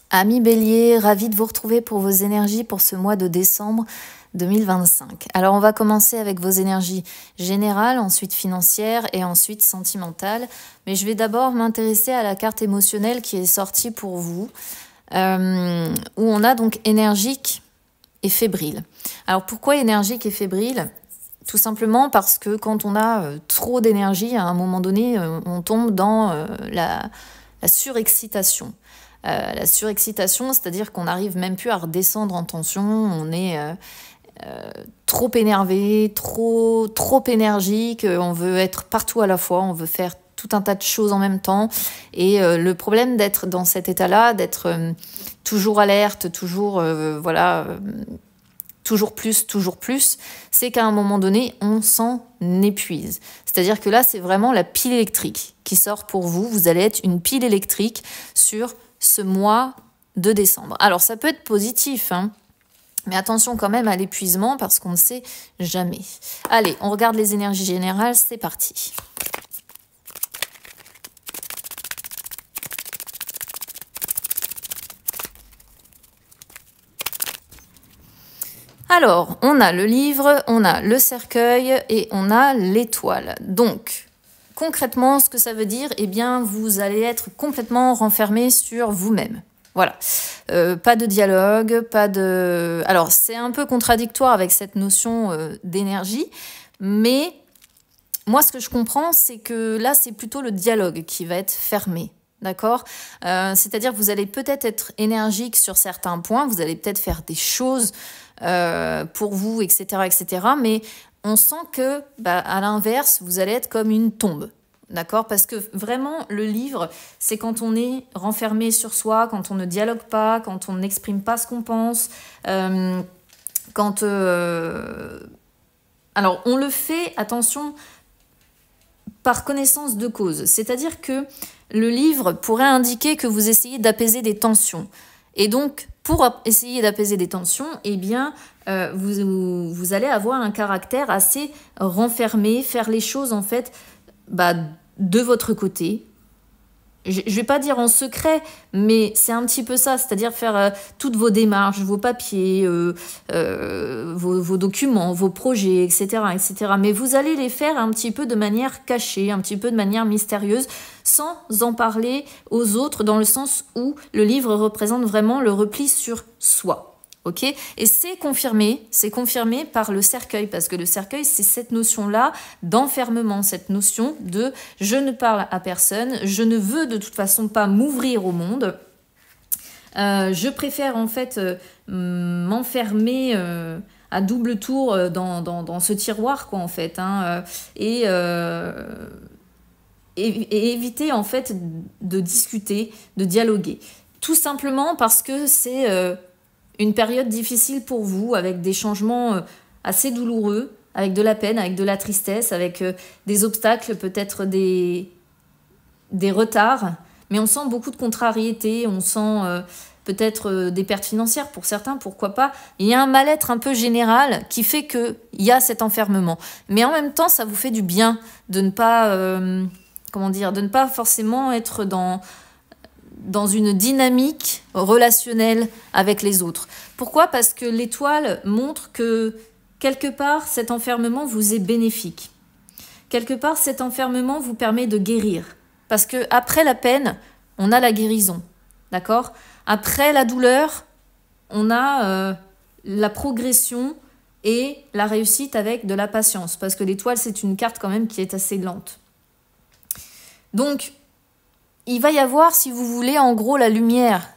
Amis Bélier, ravi de vous retrouver pour vos énergies pour ce mois de décembre 2025. Alors on va commencer avec vos énergies générales, ensuite financières et ensuite sentimentales. Mais je vais d'abord m'intéresser à la carte émotionnelle qui est sortie pour vous, où on a donc énergique et fébrile. Alors pourquoi énergique et fébrile ? Tout simplement parce que quand on a trop d'énergie, à un moment donné, on tombe dans la surexcitation. La surexcitation, c'est-à-dire qu'on n'arrive même plus à redescendre en tension, on est trop énervé, trop énergique, on veut être partout à la fois, on veut faire tout un tas de choses en même temps. Et le problème d'être dans cet état-là, d'être toujours alerte, toujours toujours plus, c'est qu'à un moment donné, on s'en épuise. C'est-à-dire que là, c'est vraiment la pile électrique qui sort pour vous. Vous allez être une pile électrique sur ce mois de décembre. Alors, ça peut être positif, hein, mais attention quand même à l'épuisement parce qu'on ne sait jamais. Allez, on regarde les énergies générales, c'est parti. Alors, on a le livre, on a le cercueil et on a l'étoile. Donc, concrètement, ce que ça veut dire, eh bien, vous allez être complètement renfermé sur vous-même. Voilà. Pas de dialogue, pas de... Alors, c'est un peu contradictoire avec cette notion d'énergie, mais moi, ce que je comprends, c'est que là, c'est plutôt le dialogue qui va être fermé. D'accord, c'est-à-dire que vous allez peut-être être énergique sur certains points, vous allez peut-être faire des choses pour vous, etc., etc. Mais on sent que, à l'inverse, vous allez être comme une tombe. D'accord? Parce que vraiment, le livre, c'est quand on est renfermé sur soi, quand on ne dialogue pas, quand on n'exprime pas ce qu'on pense, quand... Alors, on le fait, attention, par connaissance de cause. C'est-à-dire que le livre pourrait indiquer que vous essayez d'apaiser des tensions. Et donc, pour essayer d'apaiser des tensions, eh bien, vous allez avoir un caractère assez renfermé, faire les choses, en fait, de votre côté. Je ne vais pas dire en secret, mais c'est un petit peu ça, c'est-à-dire faire toutes vos démarches, vos papiers, vos documents, vos projets, etc., etc. Mais vous allez les faire un petit peu de manière cachée, un petit peu de manière mystérieuse, sans en parler aux autres, dans le sens où le livre représente vraiment le repli sur soi. Okay, et c'est confirmé par le cercueil, parce que le cercueil, c'est cette notion-là d'enfermement, cette notion de « je ne parle à personne, je ne veux de toute façon pas m'ouvrir au monde, je préfère en fait m'enfermer à double tour dans ce tiroir, quoi, en fait, hein, et éviter en fait de discuter, de dialoguer. Tout simplement parce que c'est... une période difficile pour vous, avec des changements assez douloureux, avec de la peine, avec de la tristesse, avec des obstacles, peut-être des retards. Mais on sent beaucoup de contrariété, on sent peut-être des pertes financières pour certains, pourquoi pas. Il y a un mal-être un peu général qui fait qu'il y a cet enfermement. Mais en même temps, ça vous fait du bien de ne pas, de ne pas forcément être dans une dynamique relationnelle avec les autres. Pourquoi ? Parce que l'étoile montre que quelque part, cet enfermement vous est bénéfique. Quelque part, cet enfermement vous permet de guérir. Parce que après la peine, on a la guérison. D'accord ? Après la douleur, on a la progression et la réussite avec de la patience. Parce que l'étoile, c'est une carte quand même qui est assez lente. Donc, il va y avoir, si vous voulez, en gros, la lumière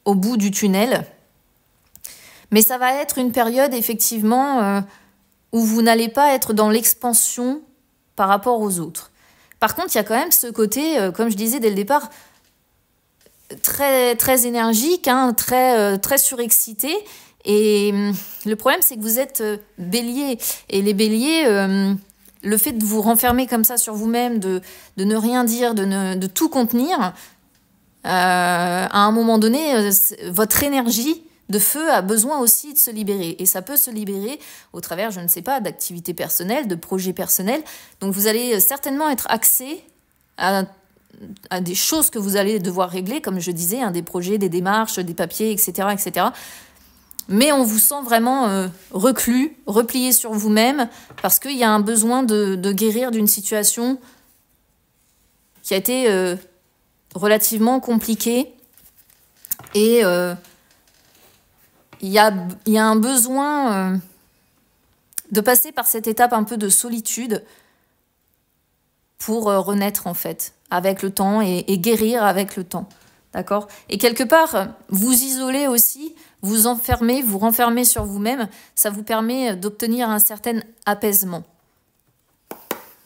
au bout du tunnel. Mais ça va être une période, effectivement, où vous n'allez pas être dans l'expansion par rapport aux autres. Par contre, il y a quand même ce côté, comme je disais dès le départ, très, très énergique, hein, très surexcité. Et le problème, c'est que vous êtes bélier. Et les béliers... le fait de vous renfermer comme ça sur vous-même, de ne rien dire, de tout contenir, à un moment donné, votre énergie de feu a besoin aussi de se libérer. Et ça peut se libérer au travers, je ne sais pas, d'activités personnelles, de projets personnels. Donc vous allez certainement être axé à à des choses que vous allez devoir régler, comme je disais, hein, des projets, des démarches, des papiers, etc., etc. Mais on vous sent vraiment reclus, replié sur vous-même, parce qu'il y a un besoin de guérir d'une situation qui a été relativement compliquée. Et il y a un besoin de passer par cette étape un peu de solitude pour renaître, en fait, avec le temps et guérir avec le temps. D'accord? Et quelque part, vous isoler aussi, vous enfermer, vous renfermer sur vous-même, ça vous permet d'obtenir un certain apaisement.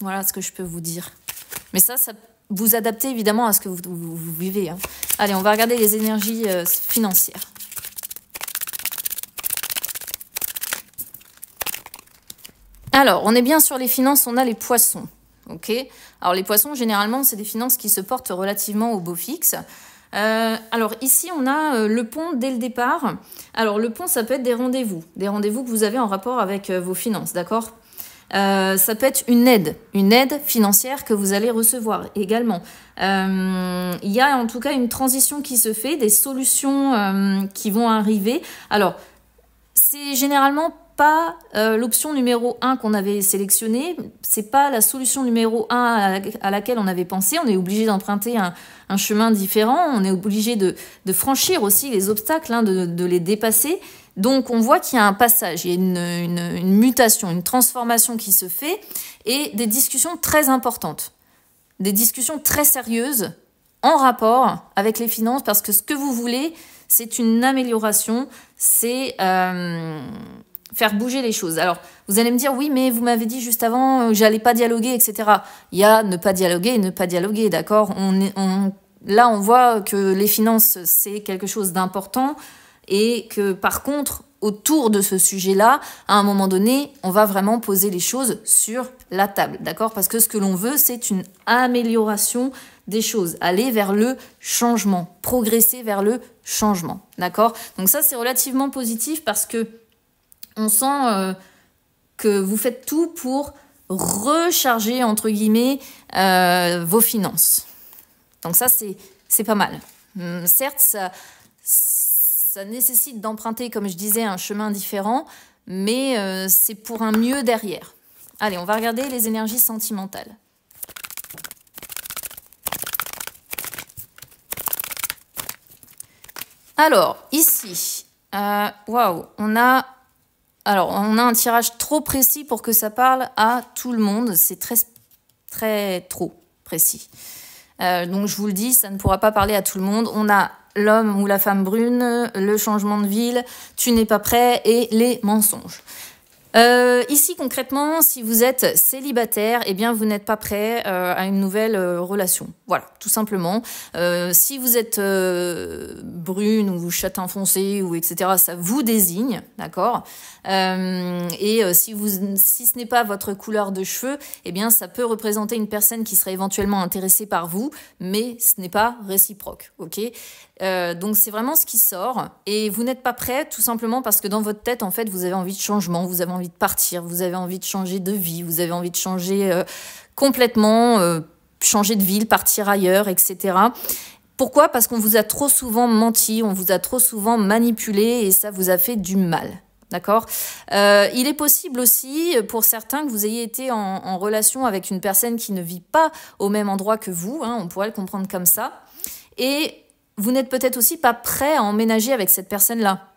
Voilà ce que je peux vous dire. Mais ça vous adaptez évidemment à ce que vous vivez. Hein. Allez, on va regarder les énergies financières. Alors, on est bien sur les finances, on a les poissons. Ok. Alors, les poissons, généralement, c'est des finances qui se portent relativement au beau fixe. Alors ici, on a le pont dès le départ. Alors le pont, ça peut être des rendez-vous que vous avez en rapport avec vos finances, d'accord? Ça peut être une aide financière que vous allez recevoir également. Il y a en tout cas une transition qui se fait, des solutions qui vont arriver. Alors, c'est généralement pas l'option numéro 1 qu'on avait sélectionnée, c'est pas la solution numéro 1 à laquelle on avait pensé. On est obligé d'emprunter un chemin différent, on est obligé de franchir aussi les obstacles, hein, de les dépasser. Donc on voit qu'il y a un passage, il y a une mutation, une transformation qui se fait et des discussions très importantes, des discussions très sérieuses en rapport avec les finances, parce que ce que vous voulez, c'est une amélioration, c'est faire bouger les choses. Alors, vous allez me dire, oui, mais vous m'avez dit juste avant, j'allais pas dialoguer, etc. Il y a ne pas dialoguer et ne pas dialoguer, d'accord? Là, on voit que les finances, c'est quelque chose d'important et que, par contre, autour de ce sujet-là, à un moment donné, on va vraiment poser les choses sur la table, d'accord? Parce que ce que l'on veut, c'est une amélioration des choses, aller vers le changement, progresser vers le changement, d'accord? Donc ça, c'est relativement positif parce que on sent que vous faites tout pour recharger, entre guillemets, vos finances. Donc ça, c'est pas mal. Certes, ça nécessite d'emprunter, comme je disais, un chemin différent, mais c'est pour un mieux derrière. Allez, on va regarder les énergies sentimentales. Alors, ici, waouh, on a un tirage trop précis pour que ça parle à tout le monde. C'est très trop précis. Donc, je vous le dis, ça ne pourra pas parler à tout le monde. On a l'homme ou la femme brune, le changement de ville, tu n'es pas prêt et les mensonges. Ici, concrètement, si vous êtes célibataire, eh bien, vous n'êtes pas prêt à une nouvelle relation. Voilà, tout simplement. Si vous êtes brune ou châtain foncé ou etc., ça vous désigne, d'accord. Si ce n'est pas votre couleur de cheveux, eh bien, ça peut représenter une personne qui serait éventuellement intéressée par vous, mais ce n'est pas réciproque, ok. Donc c'est vraiment ce qui sort et vous n'êtes pas prêt tout simplement parce que dans votre tête en fait vous avez envie de changement, vous avez envie de partir, vous avez envie de changer de vie, vous avez envie de changer complètement, changer de ville, partir ailleurs, etc. Pourquoi? Parce qu'on vous a trop souvent menti, on vous a trop souvent manipulé et ça vous a fait du mal. D'accord? Il est possible aussi pour certains que vous ayez été en relation avec une personne qui ne vit pas au même endroit que vous, hein, on pourrait le comprendre comme ça. Et vous n'êtes peut-être aussi pas prêt à emménager avec cette personne-là.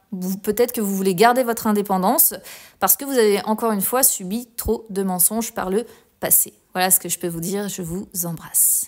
Peut-être que vous voulez garder votre indépendance parce que vous avez encore une fois subi trop de mensonges par le passé. Voilà ce que je peux vous dire. Je vous embrasse.